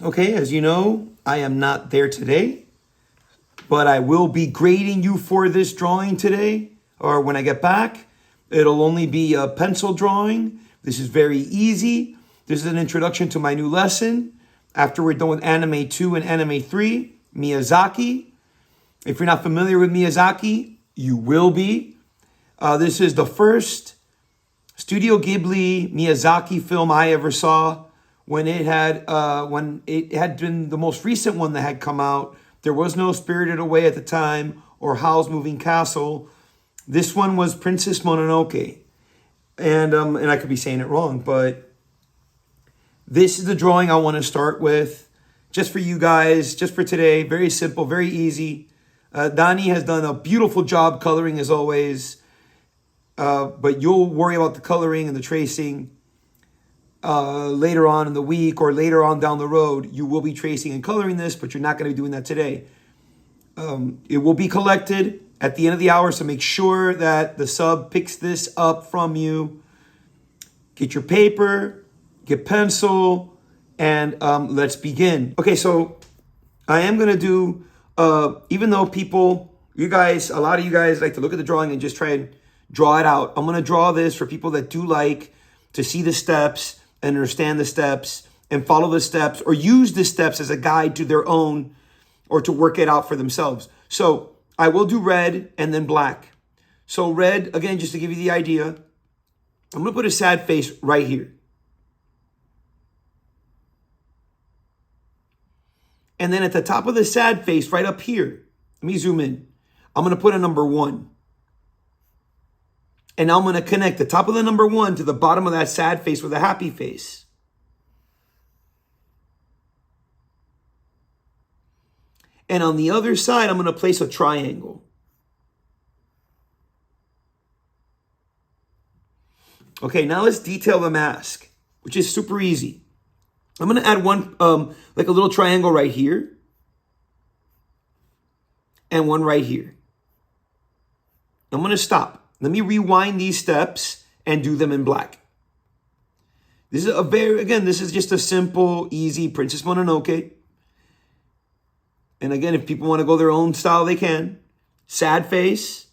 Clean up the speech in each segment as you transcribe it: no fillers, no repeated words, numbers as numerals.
Okay, as you know, I am not there today, but I will be grading you for this drawing today, or when I get back. It'll only be a pencil drawing. This is very easy. This is an introduction to my new lesson. After we're done with Anime 2 and Anime 3, Miyazaki. If you're not familiar with Miyazaki, you will be. This is the first Studio Ghibli Miyazaki film I ever saw. When it had been the most recent one that had come out, there was no Spirited Away at the time or Howl's Moving Castle. This one was Princess Mononoke, and I could be saying it wrong, but this is the drawing I want to start with, just for you guys, just for today. Very simple, very easy. Dani has done a beautiful job coloring as always, but you'll worry about the coloring and the tracing later on in the week or later on down the road. You will be tracing and coloring this, but you're not going to be doing that today. It will be collected at the end of the hour, so make sure that the sub picks this up from you. Get your paper, get pencil, and let's begin. Okay, so I am going to do, even though a lot of you guys like to look at the drawing and just try and draw it out, I'm going to draw this for people that do like to see the steps and understand the steps and follow the steps or use the steps as a guide to their own or to work it out for themselves. So I will do red and then black. So red, again, just to give you the idea, I'm going to put a sad face right here. And then at the top of the sad face, right up here, let me zoom in. I'm going to put a number 1. And now I'm going to connect the top of the number 1 to the bottom of that sad face with a happy face. And on the other side, I'm going to place a triangle. Okay, now let's detail the mask, which is super easy. I'm going to add one, like a little triangle right here. And one right here. I'm going to stop. Let me rewind these steps and do them in black. This is this is just a simple, easy Princess Mononoke. And again, if people want to go their own style, they can. Sad face.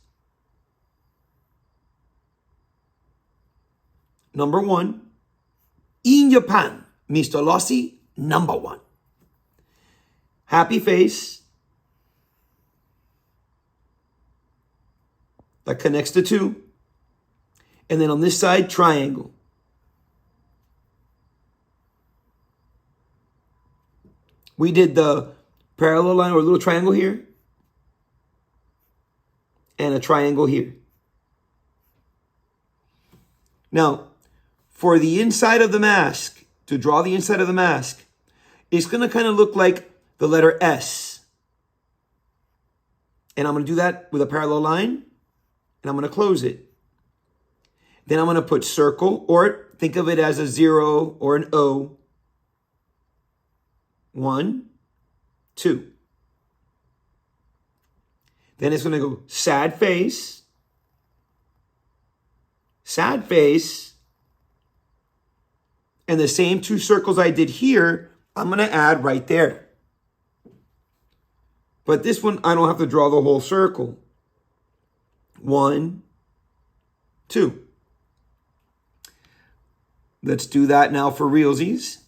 Number 1. In Japan, Mr. Lossie, number 1. Happy face. That connects the 2. And then on this side, triangle. We did the parallel line or a little triangle here. And a triangle here. Now, for the inside of the mask, to draw the inside of the mask, it's going to kind of look like the letter S. And I'm going to do that with a parallel line. And I'm going to close it. Then I'm going to put circle, or think of it as a 0 or an O. 1, 2. Then it's going to go sad face, and the same 2 circles I did here, I'm going to add right there. But this one, I don't have to draw the whole circle. 1, 2. Let's do that now for realsies.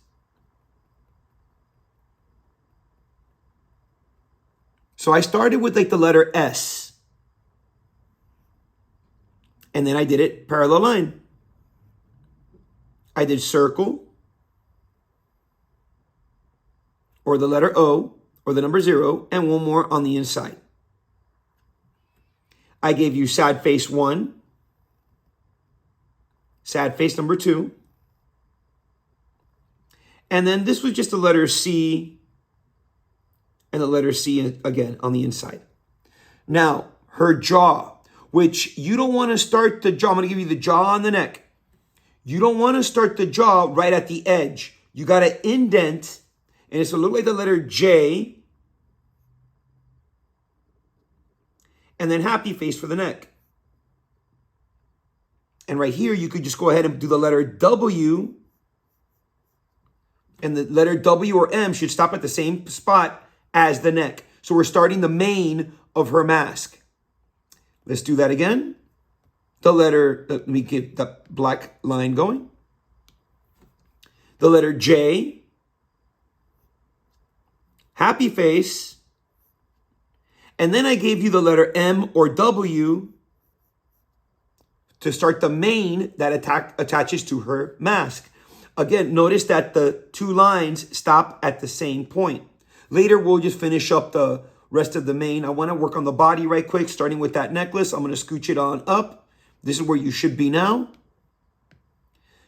So I started with like the letter S. And then I did it parallel line. I did circle, or the letter O, or the number 0, and one more on the inside. I gave you sad face 1, sad face number 2, and then this was just the letter C, and the letter C again on the inside. Now, her jaw, which you don't want to start the jaw. I'm going to give you the jaw on the neck. You don't want to start the jaw right at the edge. You got to indent, and it's going to look like the letter J, and then happy face for the neck. And right here, you could just go ahead and do the letter W And the letter W or M should stop at the same spot as the neck. So we're starting the mane of her mask. Let's do that again. The letter, let me get the black line going. The letter J, happy face. And then I gave you the letter M or W to start the mane that attaches to her mask. Again, notice that the two lines stop at the same point. Later, we'll just finish up the rest of the mane. I want to work on the body right quick, starting with that necklace. I'm going to scooch it on up. This is where you should be now.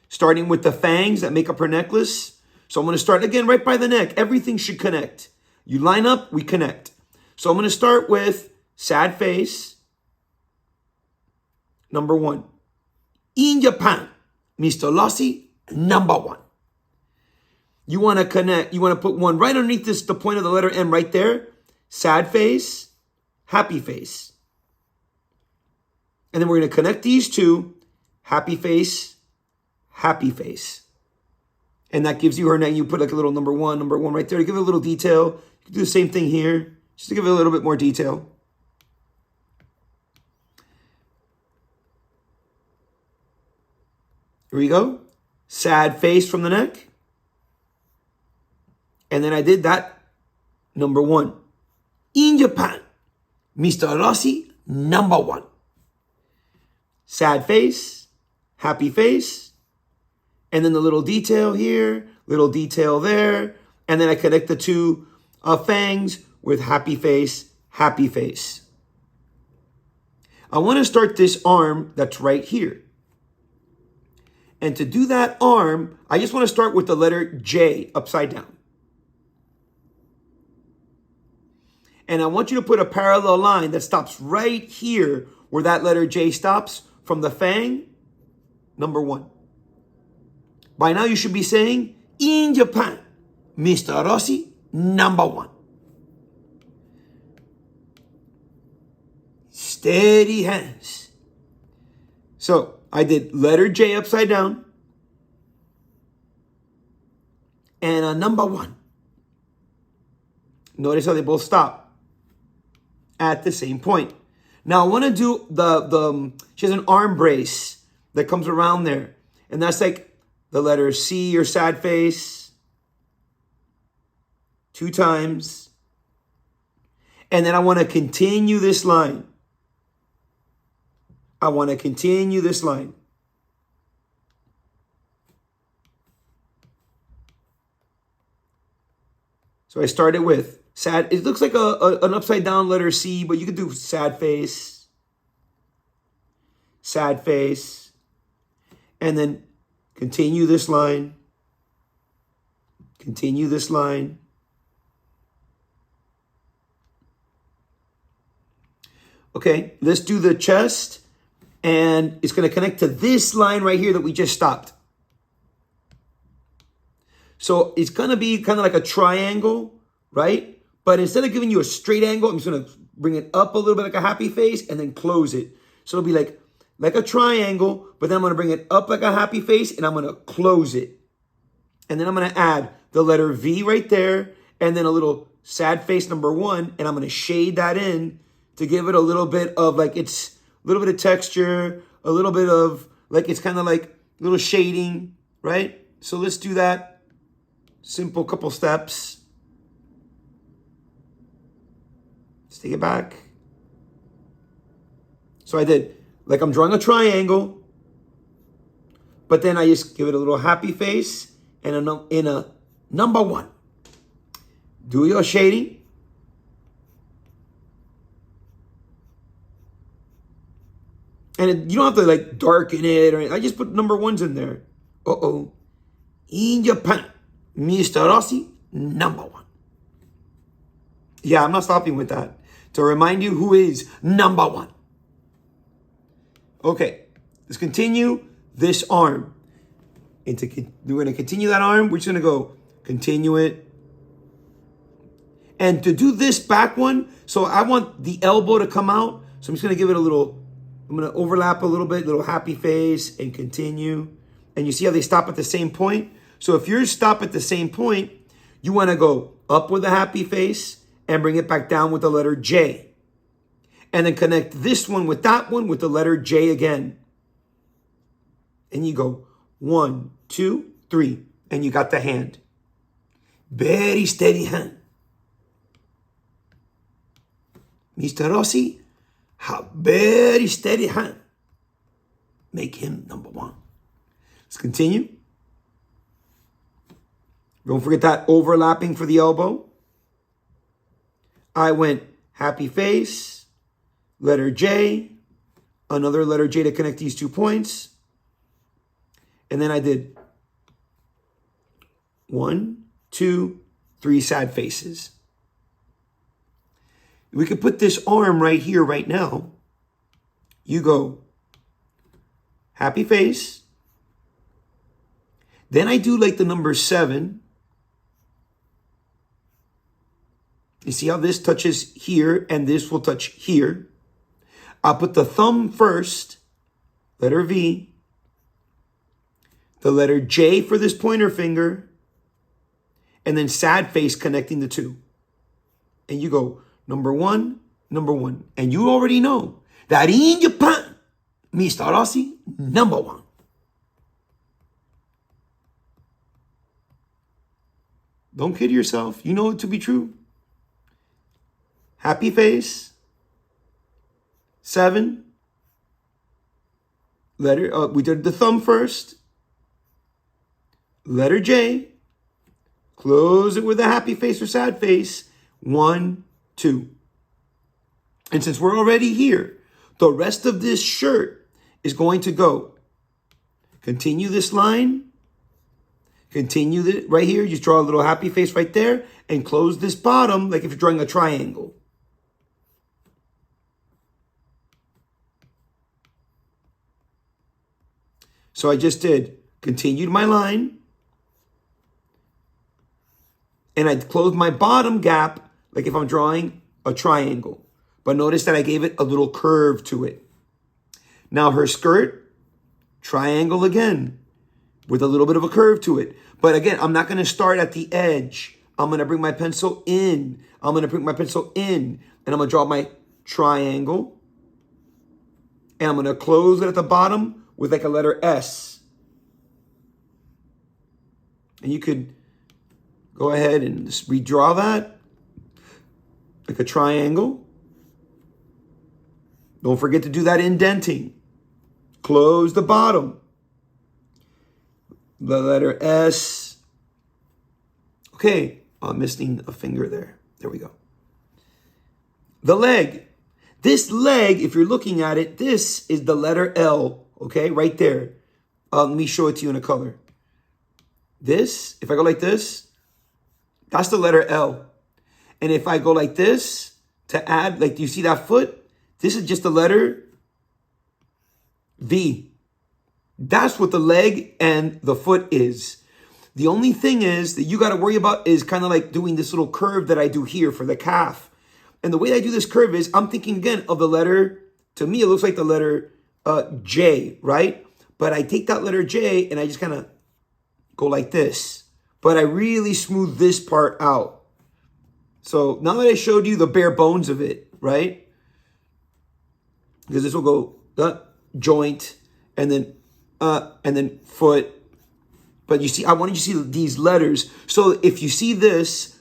Starting with the fangs that make up her necklace. So I'm going to start again right by the neck. Everything should connect. You line up, we connect. So I'm going to start with sad face. Number 1. In Japan, Mr. Lassie, number 1. You want to connect. You want to put one right underneath this, the point of the letter M right there. Sad face, happy face. And then we're going to connect these two. Happy face, happy face. And that gives you her name. You put like a little number one right there to give it a little detail. You can do the same thing here, just to give it a little bit more detail. Here we go. Sad face from the neck. And then I did that number 1. In Japan, Mr. Rossi, number 1. Sad face, happy face. And then the little detail here, little detail there. And then I connect the two fangs with happy face, happy face. I want to start this arm that's right here. And to do that arm, I just want to start with the letter J upside down. And I want you to put a parallel line that stops right here where that letter J stops from the fang, number 1. By now you should be saying, in Japan, Mr. Rossi, number 1. Steady hands. So I did letter J upside down and a number 1. Notice how they both stop at the same point. Now I want to do she has an arm brace that comes around there. And that's like the letter C or sad face 2 times. And then I want to continue this line. I want to continue this line. So I started with sad. It looks like an upside down letter C, but you could do sad face, and then continue this line, continue this line. Okay, let's do the chest, and it's going to connect to this line right here that we just stopped. So it's going to be kind of like a triangle, right? But instead of giving you a straight angle, I'm just going to bring it up a little bit like a happy face and then close it. So it'll be like a triangle, but then I'm going to bring it up like a happy face and I'm going to close it. And then I'm going to add the letter V right there and then a little sad face number 1. And I'm going to shade that in to give it a little bit of like it's a little bit of texture, a little bit of like it's kind of like a little shading, right? So let's do that. Simple couple steps. Let's take it back. So I did, like I'm drawing a triangle, but then I just give it a little happy face and in a number 1. Do your shading. And you don't have to like darken it or anything. I just put number 1s in there. In Japan, Mr. Rossi, number 1. Yeah, I'm not stopping with that. To remind you who is number 1. Okay, let's continue this arm. We're going to continue that arm. We're just going to go continue it. And to do this back one, so I want the elbow to come out. So I'm just going to give it a little, I'm going to overlap a little bit, little happy face and continue. And you see how they stop at the same point? So if yours stop at the same point, you want to go up with a happy face and bring it back down with the letter J. And then connect this one with that one with the letter J again. And you go 1, 2, 3, and you got the hand. Very steady hand. Mr. Rossi, have very steady hand. Make him number one. Let's continue. Don't forget that overlapping for the elbow. I went happy face, letter J, another letter J to connect these 2 points. And then I did 1, 2, 3 sad faces. We could put this arm right here, right now. You go happy face. Then I do like the number 7. You see how this touches here and this will touch here. I'll put the thumb first, letter V, the letter J for this pointer finger, and then sad face connecting the 2. And you go number 1, number 1. And you already know that in Japan, Mr. Rossi, number 1. Don't kid yourself. You know it to be true. Happy face. 7. Letter, we did the thumb first. Letter J. Close it with a happy face or sad face. 1, 2. And since we're already here, the rest of this shirt is going to go. Continue this line. Continue the, right here. Just draw a little happy face right there. And close this bottom like if you're drawing a triangle. So I just did, continued my line, and I closed my bottom gap like if I'm drawing a triangle. But notice that I gave it a little curve to it. Now her skirt, triangle again, with a little bit of a curve to it. But again, I'm not going to start at the edge. I'm going to bring my pencil in. I'm going to bring my pencil in, and I'm going to draw my triangle. And I'm going to close it at the bottom with like a letter S. And you could go ahead and just redraw that like a triangle. Don't forget to do that indenting. Close the bottom. The letter S. Okay, I'm missing a finger there. There we go. The leg. This leg, if you're looking at it, this is the letter L. Okay, right there. Let me show it to you in a color. This, if I go like this, that's the letter L. And if I go like this, to add, like, do you see that foot? This is just the letter V. That's what the leg and the foot is. The only thing is that you got to worry about is kind of like doing this little curve that I do here for the calf. And the way I do this curve is I'm thinking again of the letter, to me, it looks like the letter J, right? But I take that letter J and I just kind of go like this. But I really smooth this part out. So now that I showed you the bare bones of it, right? Because this will go joint and then foot. But you see, I wanted you to see these letters. So if you see this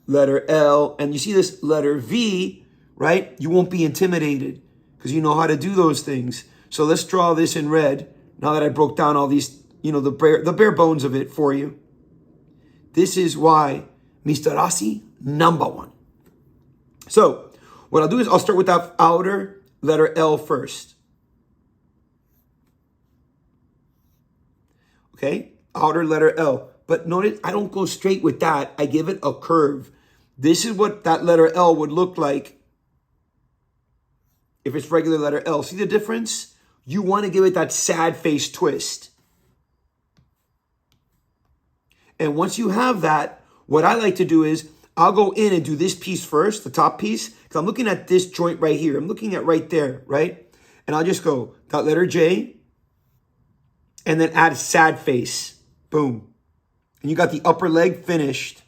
letter L and you see this letter V, right? You won't be intimidated because you know how to do those things. So let's draw this in red. Now that I broke down all these, you know, the bare bones of it for you. This is why Mr. Rossi, number 1. So what I'll do is I'll start with that outer letter L first. Okay, outer letter L. But notice I don't go straight with that. I give it a curve. This is what that letter L would look like if it's regular letter L. See the difference? You want to give it that sad face twist. And once you have that, what I like to do is I'll go in and do this piece first, the top piece, because I'm looking at this joint right here. I'm looking at right there, right? And I'll just go that letter J and then add sad face. Boom. And you got the upper leg finished.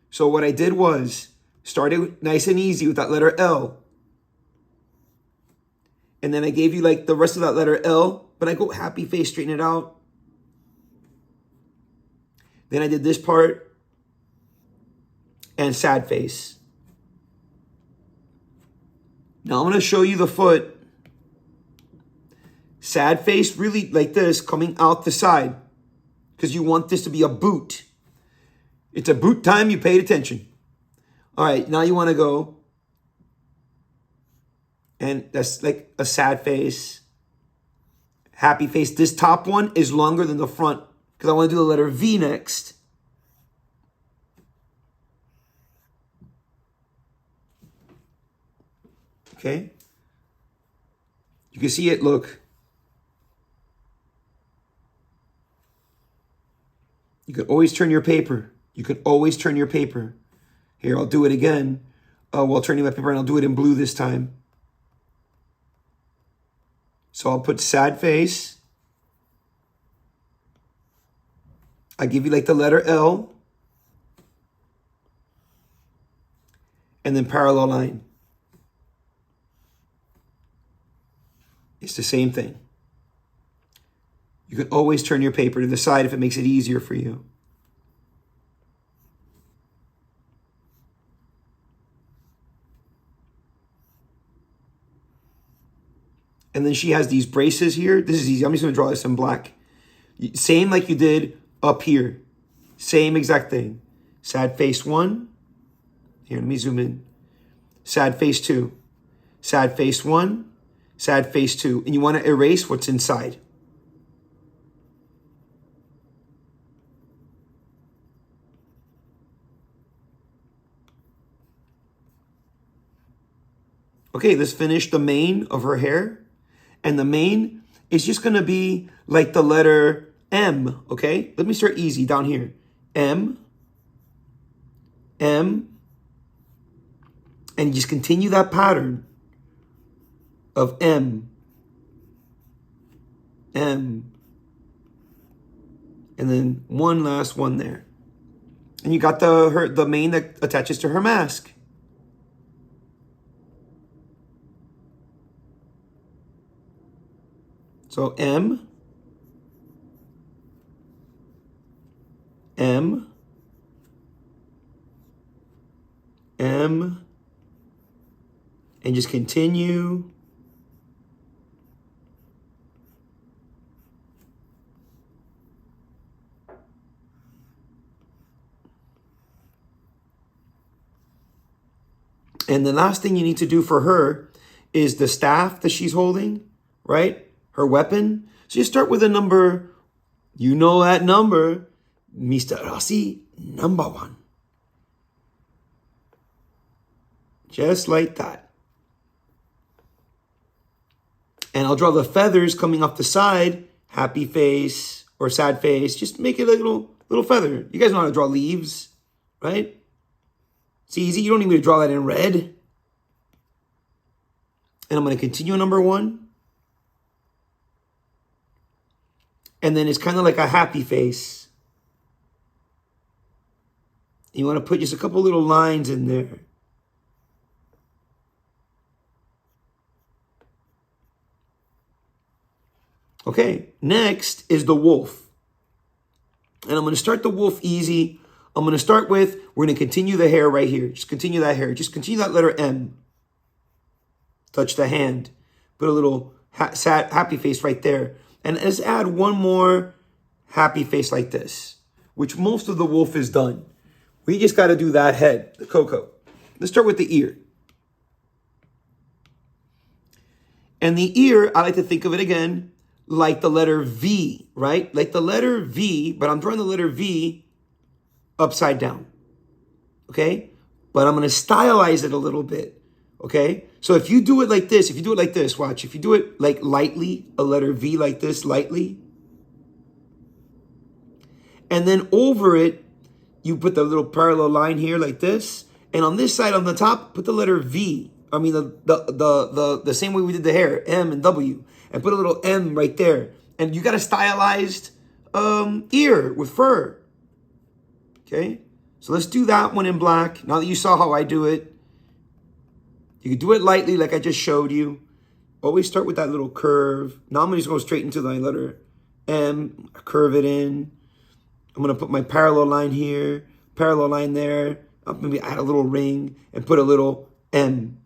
So what I did was, started nice and easy with that letter L. And then I gave you like the rest of that letter L, but I go happy face, straighten it out. Then I did this part and sad face. Now I'm going to show you the foot. Sad face, really like this, coming out the side. Because you want this to be a boot. It's a boot time, you paid attention. All right, now you want to go. And that's like a sad face. Happy face. This top one is longer than the front. Because I want to do the letter V next. Okay. You can see it, look. You can always turn your paper. You can always turn your paper. Here, I'll do it again. While turning my paper, and I'll do it in blue this time. So I'll put sad face. I give you like the letter L. And then parallel line. It's the same thing. You can always turn your paper to the side if it makes it easier for you. And then she has these braces here. This is easy. I'm just going to draw this in black. Same like you did up here. Same exact thing. Sad face 1. Here, let me zoom in. Sad face 2. Sad face 1. Sad face 2. And you want to erase what's inside. Okay, let's finish the mane of her hair. And the mane is just going to be like the letter M, okay? Let me start easy down here. M, M, and just continue that pattern of M, M, and then one last one there. And you got the mane that attaches to her mask. So M, M, M, and just continue. And the last thing you need to do for her is the staff that she's holding, right? Her weapon. So you start with a number, you know that number, Mr. Rossi, number 1. Just like that. And I'll draw the feathers coming off the side, happy face or sad face. Just make it a little feather. You guys know how to draw leaves, right? It's easy. You don't need me to draw that in red. And I'm going to continue on number 1. And then it's kind of like a happy face. You want to put just a couple little lines in there. Okay, next is the wolf. And I'm going to start the wolf easy. I'm going to start with, we're going to continue the hair right here. Just continue that hair. Just continue that letter M. Touch the hand. Put a little sad, happy face right there. And let's add one more happy face like this, which most of the wolf is done. We just got to do that head, the cocoa. Let's start with the ear. And the ear, I like to think of it again like the letter V, right? Like the letter V, but I'm drawing the letter V upside down, okay? But I'm going to stylize it a little bit, okay? So if you do it like this, watch. If you do it like lightly, a letter V like this, lightly, and then over it, you put the little parallel line here like this, and on this side on the top, put the letter V. I mean the same way we did the hair, M and W, and put a little M right there. And you got a stylized ear with fur. Okay, so let's do that one in black. Now that you saw how I do it, you can do it lightly like I just showed you. Always start with that little curve. Now I'm just going to go straight into the letter M, curve it in. I'm going to put my parallel line here, parallel line there. I'll maybe add a little ring and put a little M.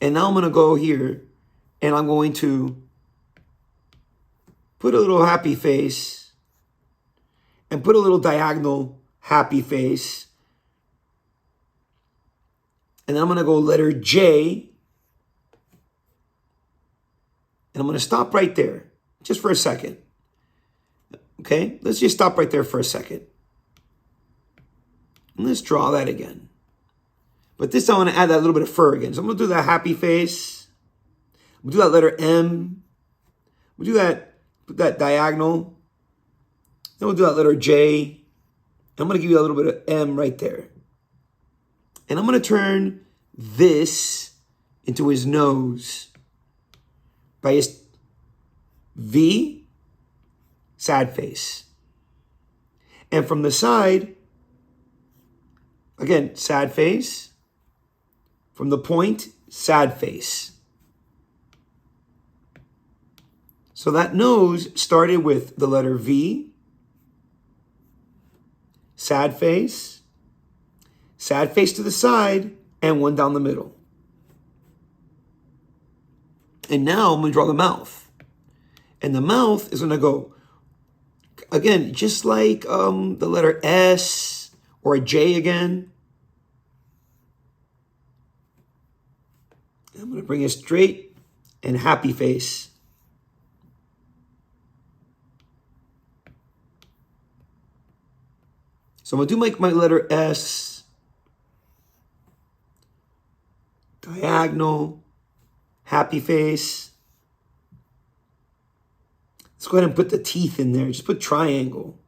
And now I'm going to go here and I'm going to put a little happy face and put a little diagonal happy face. And then I'm going to go letter J. And I'm going to stop right there just for a second. Okay, let's just stop right there for a second. And let's draw that again. But this time I'm going to add that little bit of fur again. So I'm going to do that happy face. I'm going to do that letter M. We'll do that, put that diagonal. Then we'll do that letter J. And I'm going to give you a little bit of M right there. And I'm going to turn this into his nose by his V, sad face. And from the side, again, sad face. From the point, sad face. So that nose started with the letter V, sad face to the side, and one down the middle. And now I'm going to draw the mouth. And the mouth is going to go, again, just like the letter S or a J again. I'm going to bring it straight and happy face. So I'm going to do my letter S, diagonal, happy face. Let's go ahead and put the teeth in there. Just put triangle.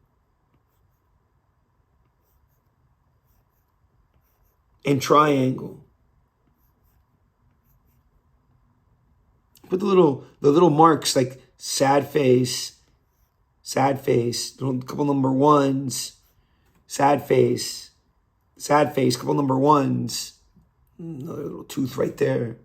And triangle. Put the little marks like sad face, a couple number ones, sad face, couple number ones. Another little tooth right there.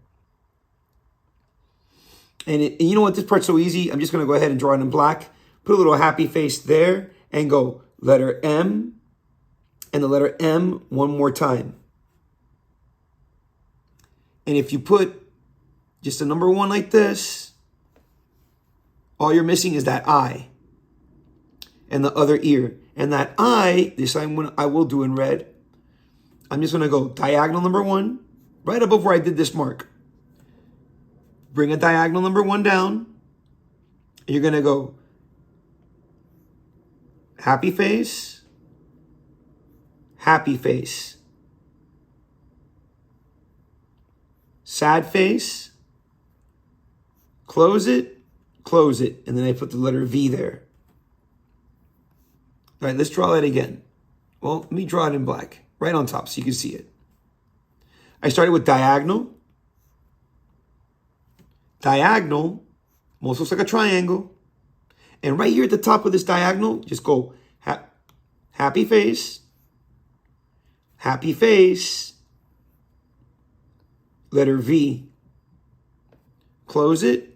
And you know what? This part's so easy. I'm just going to go ahead and draw it in black. Put a little happy face there and go letter M and the letter M one more time. And if you put just a number one like this, all you're missing is that I and the other ear. And that I, this time I will do in red. I'm just going to go diagonal number one, right above where I did this mark. Bring a diagonal number one down. You're going to go happy face, sad face, close it, and then I put the letter V there. All right, let's draw that again. Well, let me draw it in black, right on top so you can see it. I started with diagonal. Diagonal almost looks like a triangle. And right here at the top of this diagonal, just go happy face, letter V. Close it.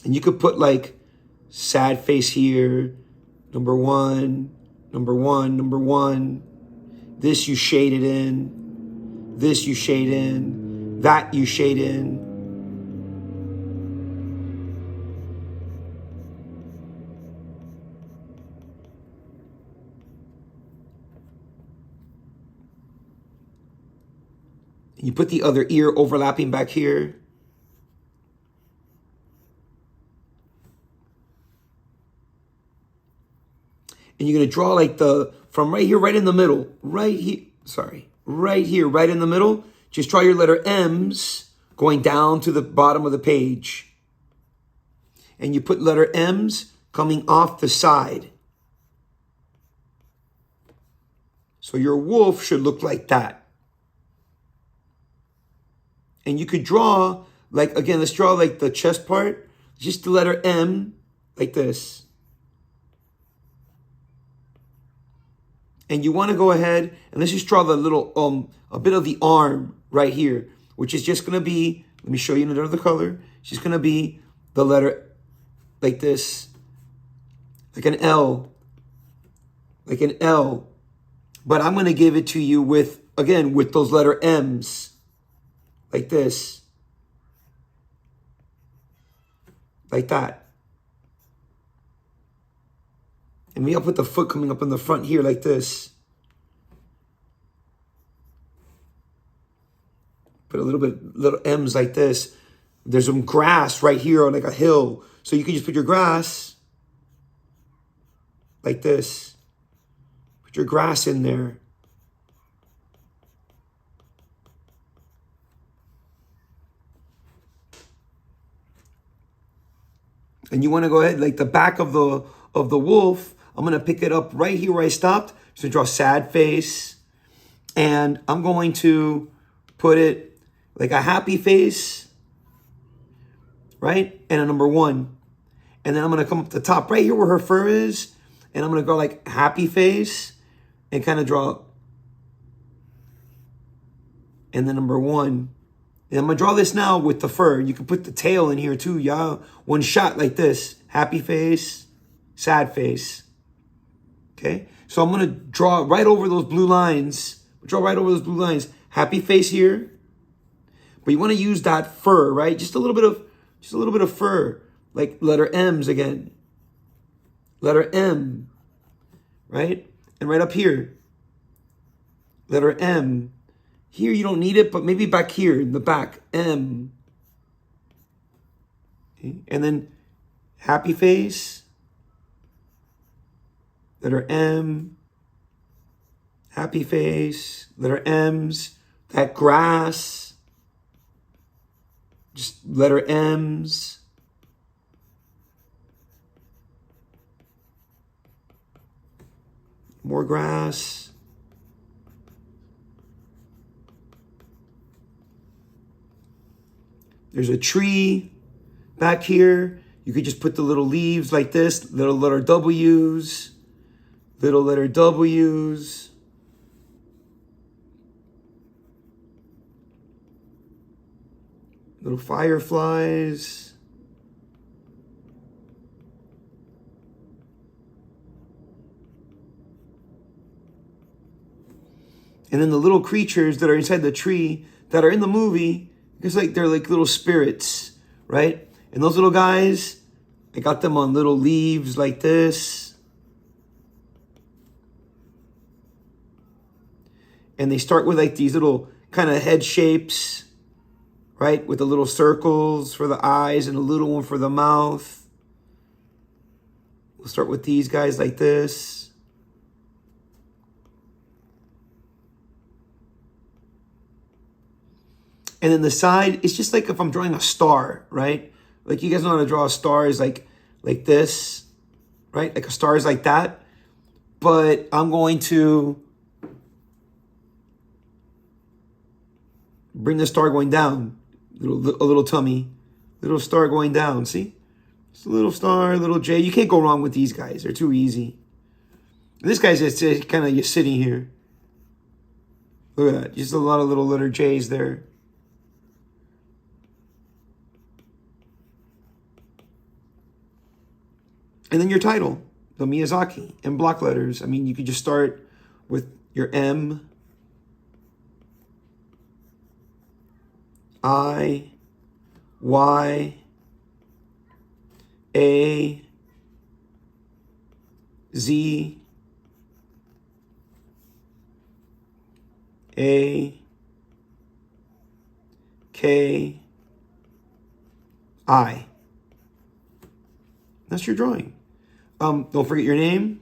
And you could put like sad face here, number one. This you shade it in. This you shade in. That you shade in. You put the other ear overlapping back here. And you're going to draw like from right here, right in the middle, right here, right in the middle. Just draw your letter M's going down to the bottom of the page. And you put letter M's coming off the side. So your wolf should look like that. And you could draw, like, again, let's draw like the chest part. just the letter M, like this. And you want to go ahead and let's just draw the little, a bit of the arm right here, which is just going to be, let me show you another color. It's just going to be the letter like this, like an L, like an L. But I'm going to give it to you with, again, with those letter M's, like this, like that. And maybe I'll put the foot coming up in the front here like this. Put a little M's like this. There's some grass right here on like a hill. So you can just put your grass like this. Put your grass in there. And you want to go ahead, like the back of the wolf, I'm going to pick it up right here where I stopped. So draw sad face. And I'm going to put it like a happy face, right? And a number 1. And then I'm going to come up the top right here where her fur is. And I'm going to go like happy face and kind of draw. And then number 1. And I'm going to draw this now with the fur. You can put the tail in here too, y'all. One shot like this. Happy face, sad face. Okay? So I'm going to draw right over those blue lines. Draw right over those blue lines. Happy face here. But you want to use that fur, right? Just a little bit of fur. Like letter M's again. Letter M. Right? And right up here. Letter M. Here you don't need it, but maybe back here in the back. M. Okay. And then happy face. Letter M. Happy face. Letter M's. That grass. Just letter M's. More grass. There's a tree back here. You could just put the little leaves like this, little letter W's, little letter W's. Little fireflies. And then the little creatures that are inside the tree that are in the movie, it's like they're like little spirits, right? And those little guys, I got them on little leaves like this. And they start with like these little kind of head shapes, right? With the little circles for the eyes and a little one for the mouth. We'll start with these guys like this. And then the side, it's just like if I'm drawing a star, right? Like you guys know how to draw a star is like this, right? Like a star is like that. But I'm going to bring the star going down. A little tummy. Little star going down, see? Just a little star, little J. You can't go wrong with these guys. They're too easy. This guy's just kind of just sitting here. Look at that. Just a lot of little letter J's there. And then your title, the Miyazaki, in block letters. I mean, you could just start with your M, I, Y, A, Z, A, K, I. That's your drawing. Don't forget your name.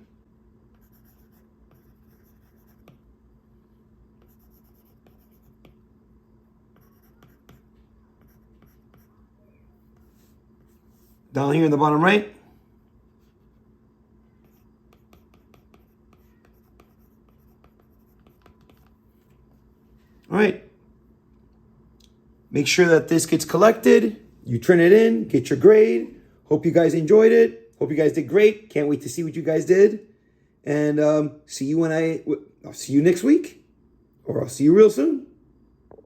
Down here in the bottom right. All right. Make sure that this gets collected. You turn it in, get your grade. Hope you guys enjoyed it. Hope you guys did great. Can't wait to see what you guys did. And I'll see you next week. Or I'll see you real soon.